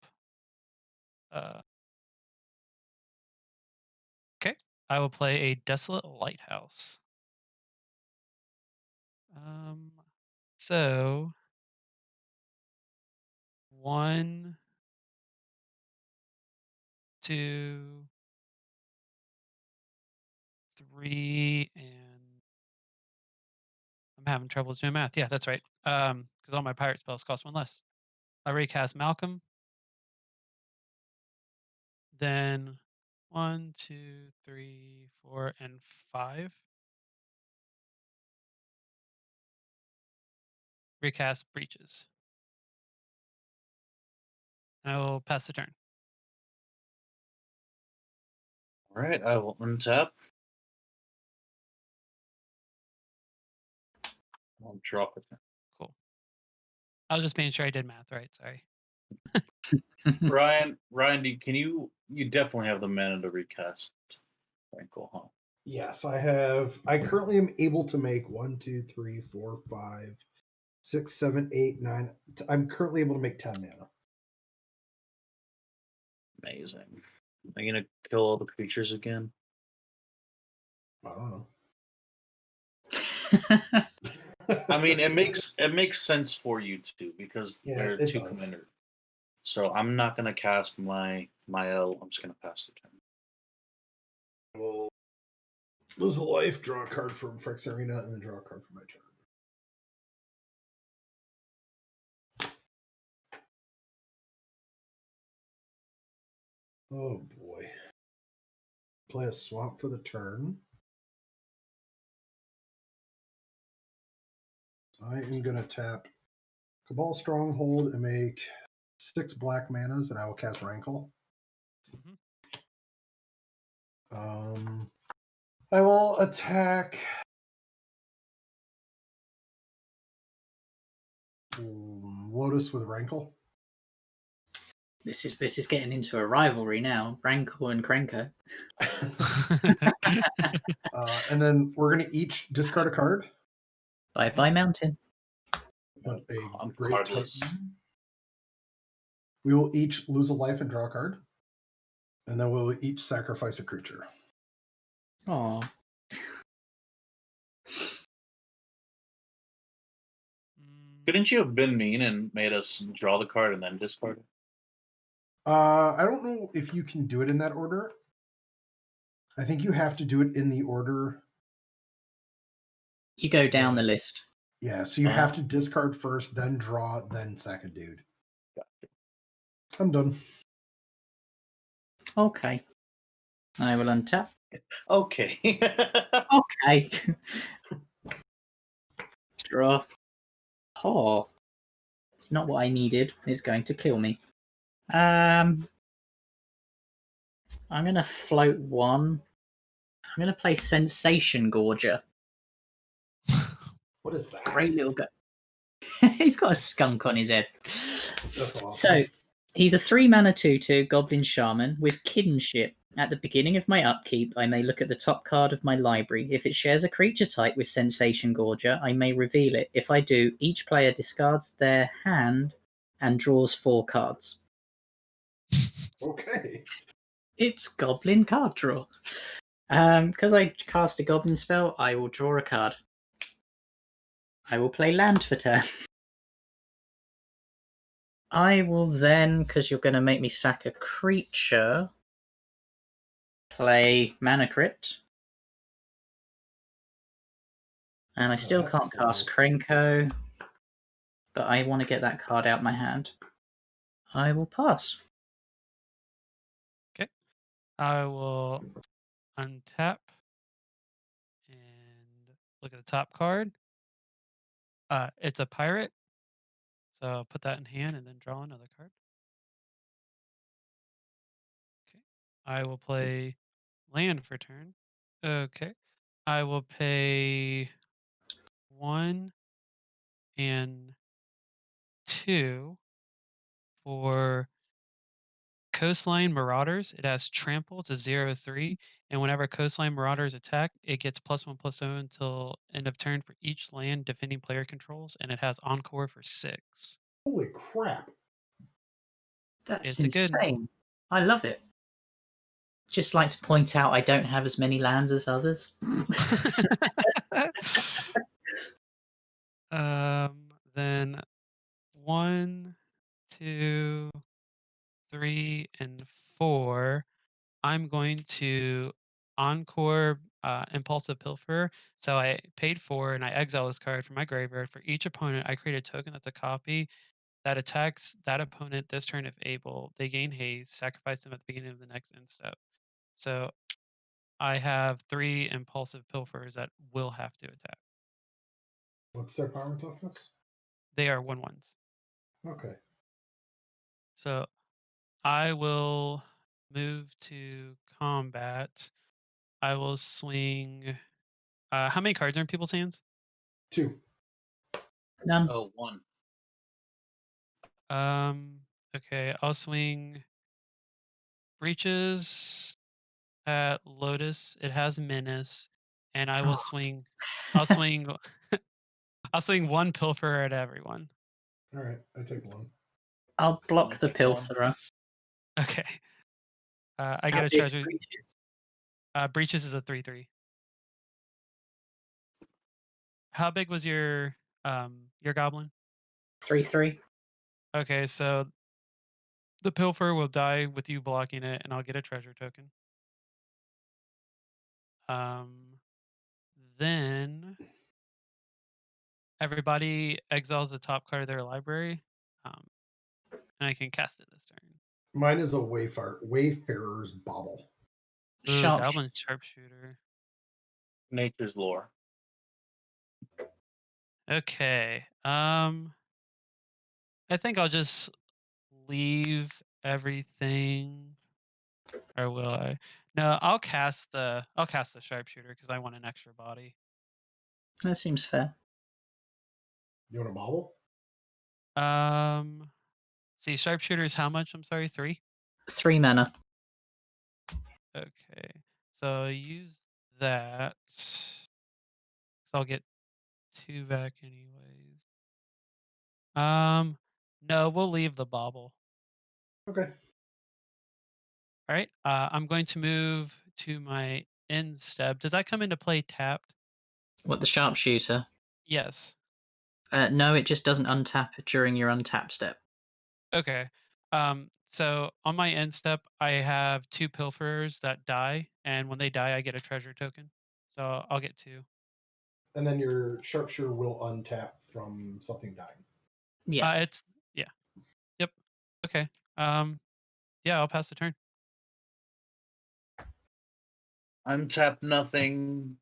Okay, I will play a Desolate Lighthouse. So 1, 2, 3, and I'm having troubles doing math. Yeah, that's right. Because all my pirate spells cost 1 less. I recast Malcolm. Then 1, 2, 3, 4, and 5. Recast Breeches. I will pass the turn. All right, I will untap. I'll drop it. Cool. I was just making sure I did math right. Sorry. Ryan, you definitely have the mana to recast Rankle, huh? Yes, I have. I currently am able to make 1, 2, 3, 4, 5, 6, 7, 8, 9. I'm currently able to make 10 mana. Amazing. Are you gonna kill all the creatures again? I don't know. I mean, it makes sense for you to because Yeah, they're it 2 does. commander. So I'm not gonna cast my Mayael. I'm just gonna pass the turn. We'll lose a life, draw a card from Frick's Arena, and then draw a card for my turn. Oh boy. Play a swamp for the turn. I am going to tap Cabal Stronghold and make 6 black manas, and I will cast Rankle. I will attack Lotus with Rankle. This is getting into a rivalry now. Rankle and Krenko. And then we're going to each discard a card. Bye Mountain. I'm Great cardless. Titan. We will each lose a life and draw a card. And then we'll each sacrifice a creature. Aw. Couldn't you have been mean and made us draw the card and then discard it? I don't know if you can do it in that order. I think you have to do it in the order. You go down the list. Yeah, so you have to discard first, then draw, then second dude. Gotcha. I'm done. Okay. I will untap. Okay. Okay. Draw. Oh. It's not what I needed. It's going to kill me. I'm gonna float one. I'm gonna play Sensation Gorger. What is that? Great little guy. He's got a skunk on his head. That's awesome. So he's a 3-mana 2/2 Goblin Shaman with kinship. At the beginning of my upkeep, I may look at the top card of my library. If it shares a creature type with Sensation Gorger, I may reveal it. If I do, each player discards their hand and draws 4 cards. Okay. It's Goblin card draw. Because I cast a Goblin spell, I will draw a card. I will play land for turn. I will then, because you're going to make me sack a creature, play Mana Crypt. And I still can't cast Krenko, but I want to get that card out my hand. I will pass. Okay. I will untap and look at the top card. It's a pirate. So I'll put that in hand and then draw another card. Okay. I will play land for turn. Okay. I will pay 1 and 2 for Coastline Marauders. It has trample. It's a 0/3. And whenever Coastline Marauders attack, it gets +1/+0 until end of turn for each land defending player controls. And it has Encore for 6. Holy crap. That's It's a good- insane. I love it. Just like to point out I don't have as many lands as others. Then 1, 2, 3, and 4. I'm going to Encore Impulsive Pilfer. So I paid 4 and I exile this card from my graveyard. For each opponent, I create a token that's a copy that attacks that opponent this turn if able. They gain haste, sacrifice them at the beginning of the next end step. So I have 3 Impulsive Pilfers that will have to attack. What's their power and toughness? They are 1/1s. Okay. So I will move to combat. I will swing. How many cards are in people's hands? 2. None. Oh, 1. Okay, I'll swing Breeches at Lotus. It has Menace, and I will swing. I'll swing. I'll swing 1 Pilferer at everyone. All right, I take 1. I'll block the Pilferer. Okay. I How get a big's treasure. Breeches? Breeches is a 3/3. How big was your goblin? 3/3. Okay, so the pilfer will die with you blocking it, and I'll get a treasure token. Then everybody exiles the top card of their library, and I can cast it this turn. Mine is a Wayfarer's Bauble. Ooh, Sharp. goblin sharpshooter. Nature's lore. Okay. I think I'll just leave everything, or will I? No, I'll cast the sharpshooter because I want an extra body. That seems fair. You want a Bauble? See, sharpshooter is how much? I'm sorry, 3. 3 mana. Okay, so use that. So I'll get 2 back anyways. No, we'll leave the bauble. Okay. All right. I'm going to move to my end step. Does that come into play tapped? What, the sharpshooter? Yes. No, it just doesn't untap during your untap step. Okay. So on my end step, I have 2 pilferers that die, and when they die, I get a treasure token. So I'll get 2. And then your Sharpshooter will untap from something dying. Yeah. It's yeah. Yep. Okay. Yeah, I'll pass the turn. Untap nothing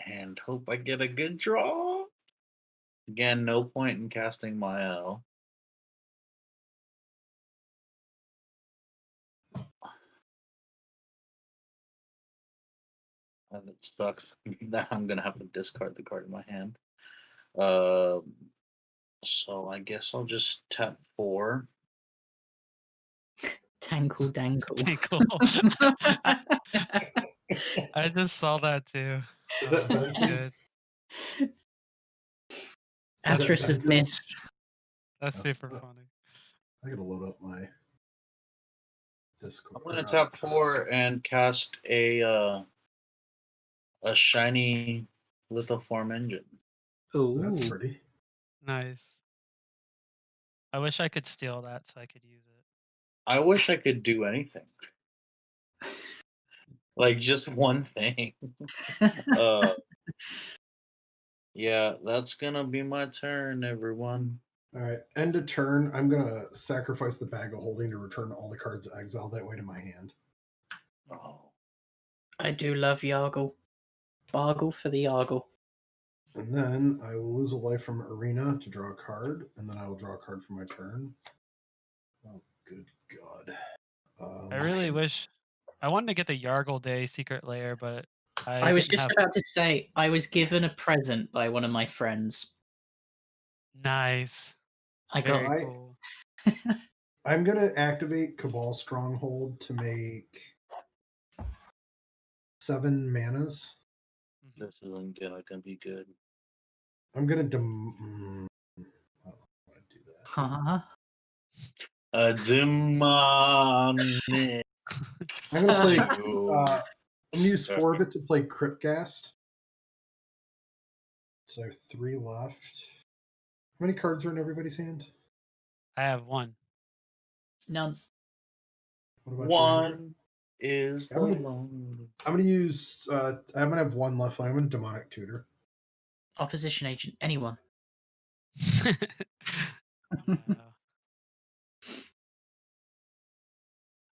and hope I get a good draw. Again, no point in casting Mayael. And it sucks that I'm gonna have to discard the card in my hand. So I guess I'll just tap 4. Tankle dangle. Tinkle. I just saw that too. Is that Oh, that's Benson? good. Actress of Benson? Mist. That's Okay. super funny. I gotta load up my Discord. I'm gonna tap 4 and cast a shiny lithoform engine. Ooh. That's pretty. Nice. I wish I could steal that so I could use it. I wish I could do anything. Like just one thing. Yeah, that's gonna be my turn, everyone. All right. End of turn. I'm gonna sacrifice the Bag of Holding to return all the cards exiled that way to my hand. Oh. I do love Yargle. Bargle for the Yargle. And then I will lose a life from Arena to draw a card, and then I will draw a card for my turn. Oh, good God. I really wish I wanted to get the Yargle Day secret lair, but I was didn't just have... about to say, I was given a present by one of my friends. Nice. I Very got. cool. I'm gonna activate Cabal Stronghold to make 7 manas. Mhm. This isn't gonna be good. I'm gonna I don't want to do that. Huh? A demonic. I'm gonna play. Oh. I'm gonna use 4 of it to play Cryptghast. So I have 3 left. How many cards are in everybody's hand? I have 1. None. What about One is the I'm one. gonna use. I'm gonna have 1 left. I'm gonna Demonic Tutor. Opposition agent. Anyone.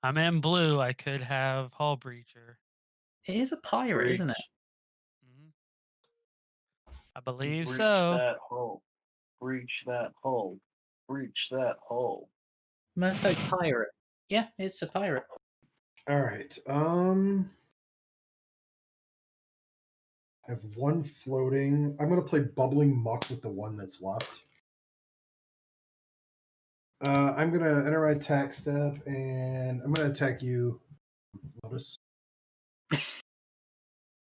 I'm in blue. I could have Hull Breacher. It is a pirate, isn't it? Mhm. I believe Breach so. that hole. Breach that hole. Breach that hole. Merfolk pirate. Yeah, it's a pirate. All right. I have 1 floating. I'm gonna play Bubbling Muck with the 1 that's left. I'm gonna enter my attack step, and I'm gonna attack you, Lotus.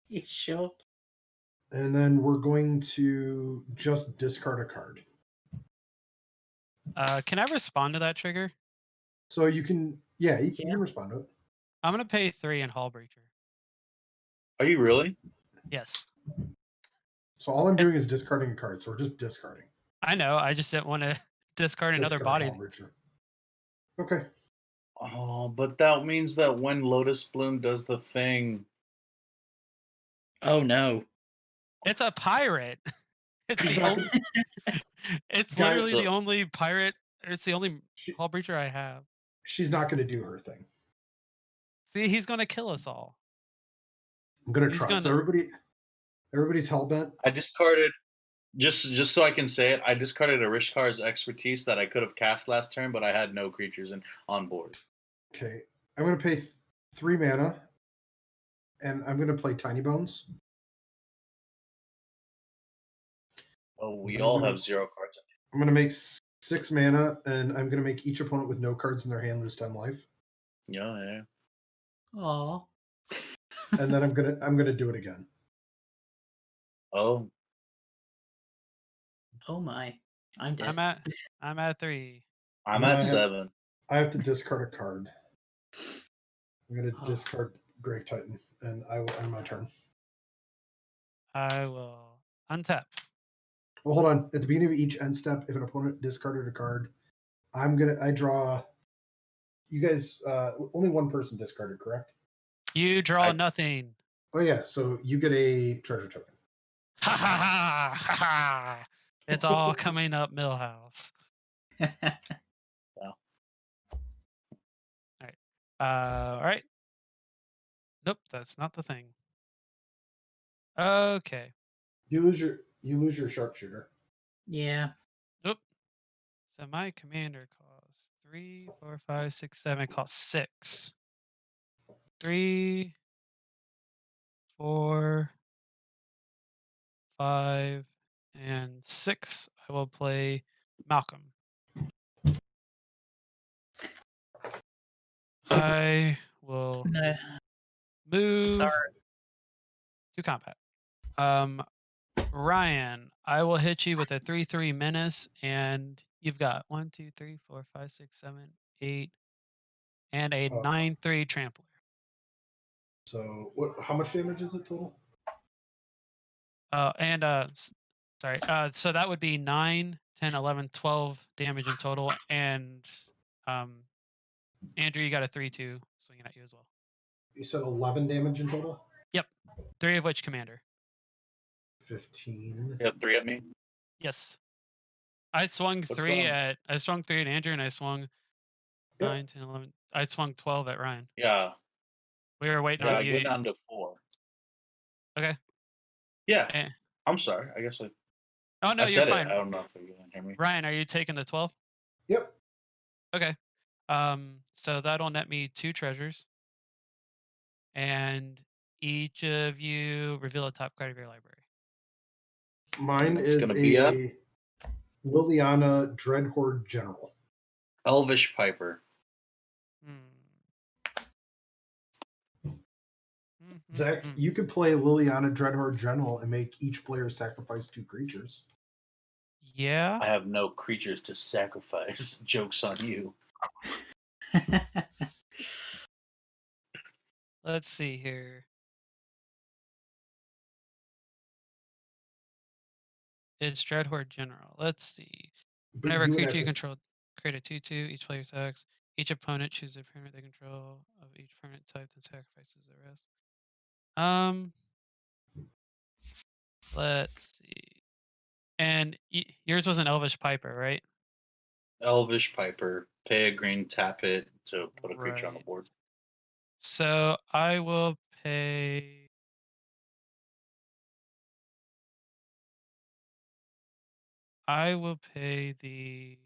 You sure? And then we're going to just discard a card. Can I respond to that trigger? So you can, you Yeah. can respond to it. I'm gonna pay 3 in Hall Breacher. Are you really? Yes. So all I'm doing is discarding a card. So we're just discarding. I know. I just didn't want to discard another body. Hallbreacher. Okay. Oh, but that means that when Lotusbloom does the thing, Oh no. It's a pirate. It's She's the not only. It's Guys, literally the only pirate. It's the only She, Hall Breacher I have. she's not going to do her thing. See, he's gonna kill us all. I'm going to He's try. So gonna- everybody's hellbent. I discarded just so I can say it. I discarded a Rishkar's expertise that I could have cast last turn, but I had no creatures on board. Okay. I'm going to pay 3 mana, and I'm going to play Tiny Bones. Oh, we all have 0 cards. I'm going to make 6 mana, and I'm going to make each opponent with no cards in their hand lose 10 life. Yeah. Aw. And then I'm gonna do it again. Oh, Oh my. I'm dead. I'm at 3. I'm No, at I have- 7. I have to discard a card. I'm gonna Oh. discard Grave Titan, and I will end my turn. I will untap. Well, hold on. At the beginning of each end step, if an opponent discarded a card, I draw. You guys, only one person discarded, correct? You draw nothing. Oh yeah, so you get a treasure token. Ha ha ha ha ha! It's all coming up, Millhouse. All right. Nope, that's not the thing. Okay. You lose your sharpshooter. Yeah. Nope. So my commander costs 3, 4, 5, 6, 7. It costs 6. 3, 4, 5, and 6. I will play Malcolm. I will No. move Sorry. to combat. Ryan, I will hit you with a 3/3 menace, and you've got 1, 2, 3, 4, 5, 6, 7, 8, and a 9/3 trampler. So what? How much damage is it total? Sorry. So that would be 9, 10, 11, 12 damage in total, and Andrew, you got a 3/2 swinging at you as well. You said 11 damage in total. Yep, 3 of which commander. 15. You have 3 at me. Yes. I swung What's 3 going on? at Andrew, and I swung 9, 10, 11. I swung 12 at Ryan. Yeah. We were waiting Yeah, on I you. go down to 4. Okay. Yeah. Eh. I'm sorry. I guess Oh no, I you're said fine. it. I don't know if you can hear me. Ryan, are you taking the 12? Yep. Okay. So that'll net me 2 treasures. And each of you reveal a top card of your library. Mine It's is gonna be a Liliana Dreadhorde General. Elvish Piper. Zach, you could play Liliana Dreadhorde General and make each player sacrifice 2 creatures. Yeah. I have no creatures to sacrifice. Joke's on you. Let's see here. It's Dreadhorde General. Let's see. But Whenever a you would creature have you to control, create a 2/2. Each player sacks. Each opponent chooses a permanent they control of each permanent type and sacrifices the rest. Let's see. And yours was an Elvish Piper, right? Elvish Piper. Pay a green, tap it to put a creature on the Right. board. So I will pay. I will pay the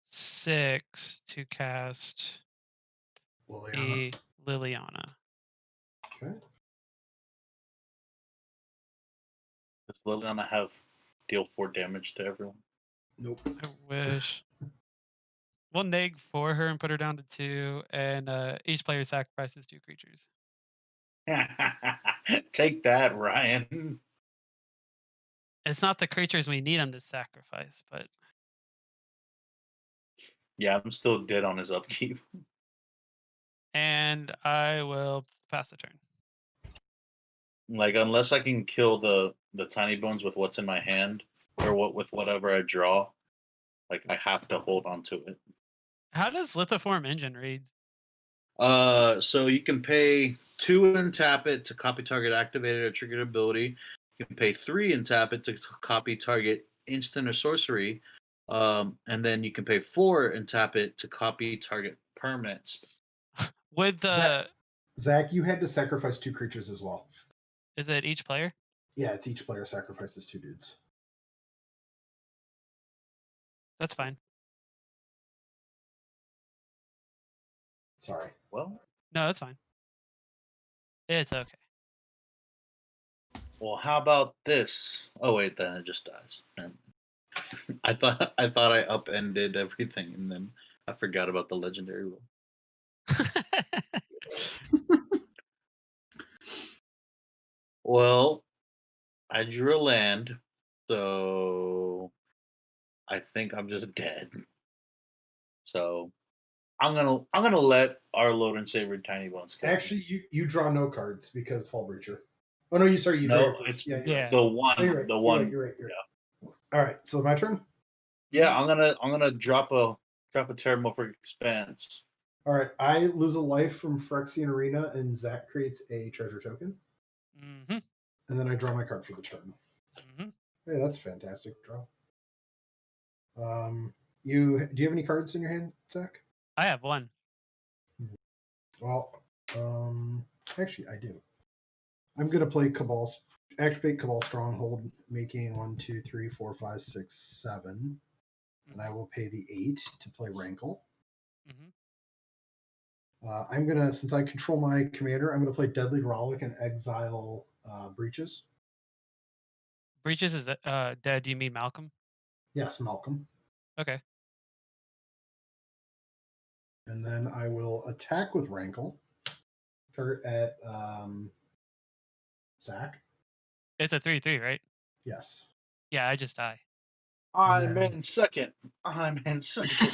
6 to cast Liliana. the Liliana. Okay. Does Liliana have deal 4 damage to everyone? Nope. I wish. We'll neg for her and put her down to 2, and each player sacrifices 2 creatures. Take that, Ryan. It's not the creatures we need him to sacrifice, but Yeah, I'm still dead on his upkeep. And I will pass the turn. Like, unless I can kill the tiny bones with what's in my hand, or with whatever I draw, like I have to hold on to it. How does Lithoform Engine read? So you can pay 2 and tap it to copy target activated or triggered ability. You can pay 3 and tap it to copy target instant or sorcery. And then you can pay 4 and tap it to copy target permanents. With the Zach, you had to sacrifice 2 creatures as well. is it each player? Yeah, it's each player sacrifices 2 dudes. That's fine. Sorry. Well, No, that's fine. It's okay. well, how about this? Oh wait, then it just dies. I thought I upended everything, and then I forgot about the legendary rule. Well, I drew a land, so I think I'm just dead. So I'm gonna let our Lord and Savior Tiny Bones kill me. Actually, you draw no cards because Hull Breacher. Oh no, you draw No, your first. it's Yeah, you're Yeah. right. the one. Oh, you're right. The one. You're right. All right, so my turn. Yeah, I'm gonna drop a Terramorphic Expanse. All right, I lose a life from Phyrexian Arena, and Zach creates a treasure token, Mm-hmm. and then I draw my card for the turn. Mm-hmm. Hey, that's fantastic draw. Do you have any cards in your hand, Zach? I have one. Well, actually, I do. I'm gonna play activate Cabal Stronghold, making 1, 2, 3, 4, 5, 6, 7, and I will pay the 8 to play Rankle. Mm-hmm. I'm gonna, since I control my commander, I'm gonna play Deadly Rollick and exile Breeches. Breeches is dead. Do you mean Malcolm? Yes, Malcolm. Okay. And then I will attack with Rankle. Target at Zach. It's a 3/3, right? Yes. Yeah, I just die. I'm then- in second. I'm in second.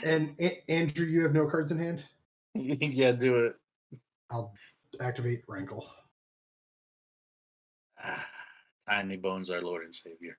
And Andrew, you have no cards in hand? Yeah, do it. I'll activate Rankle. Tiny Bones, our Lord and Savior.